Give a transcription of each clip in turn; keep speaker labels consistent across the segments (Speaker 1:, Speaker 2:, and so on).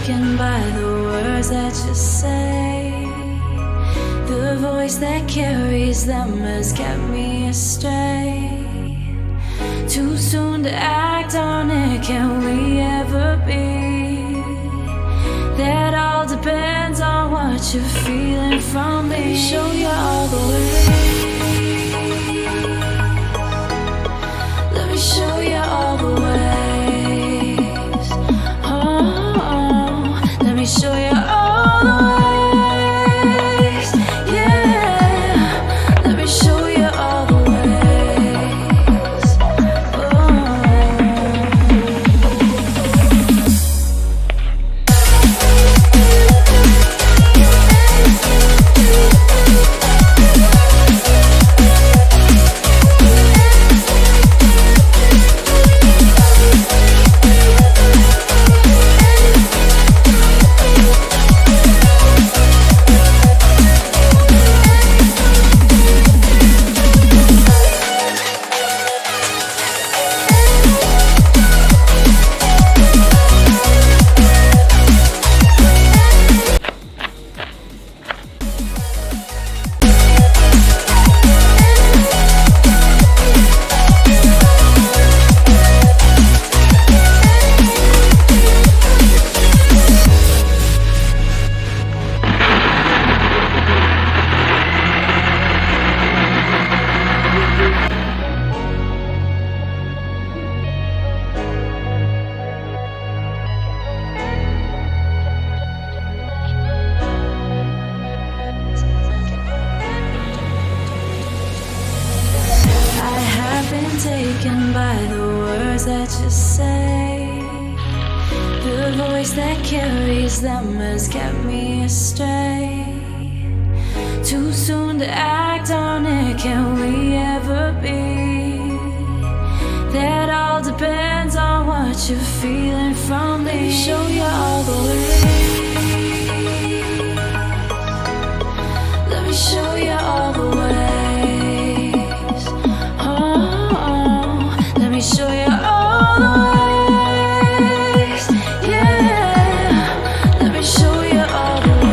Speaker 1: taken by the words that you say. The voice that carries them has kept me astray. Too soon to act on it, can we ever be? That all depends on what you're feeling from me. Let me show you all the way. Let me show you all the ways. Oh, let me show you all the ways. Yeah, let me show you all the ways. Taken by the words that you say. The voice that carries them has kept me astray. Too soon to act on it, can we ever be? That all depends on what you're feeling from me. Let me show you all the way. Let me show you all the way. Show you all the ways, yeah. Let me show you all the ways.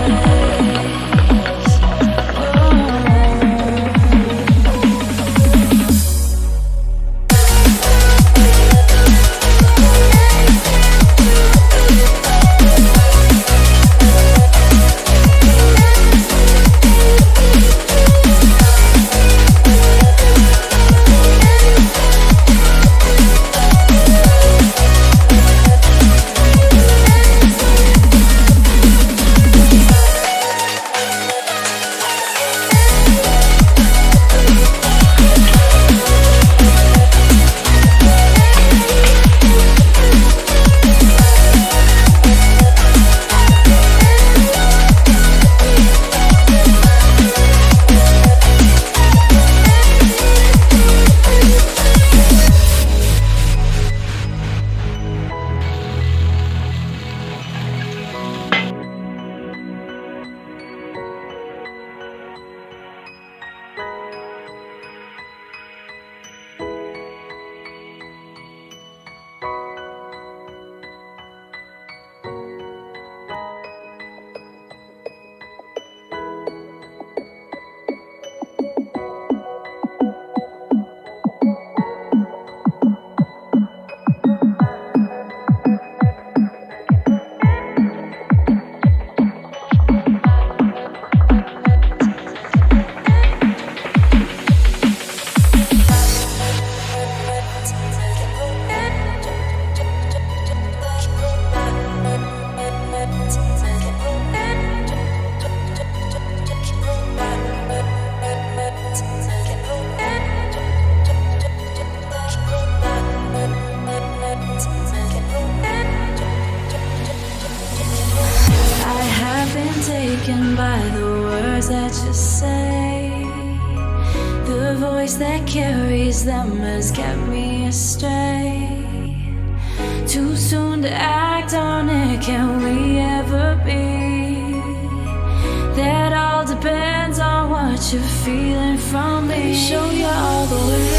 Speaker 1: Taken by the words that you say. The voice that carries them has kept me astray. Too soon to act on it, can we ever be? That all depends on what you're feeling from me. Let me show you all the way.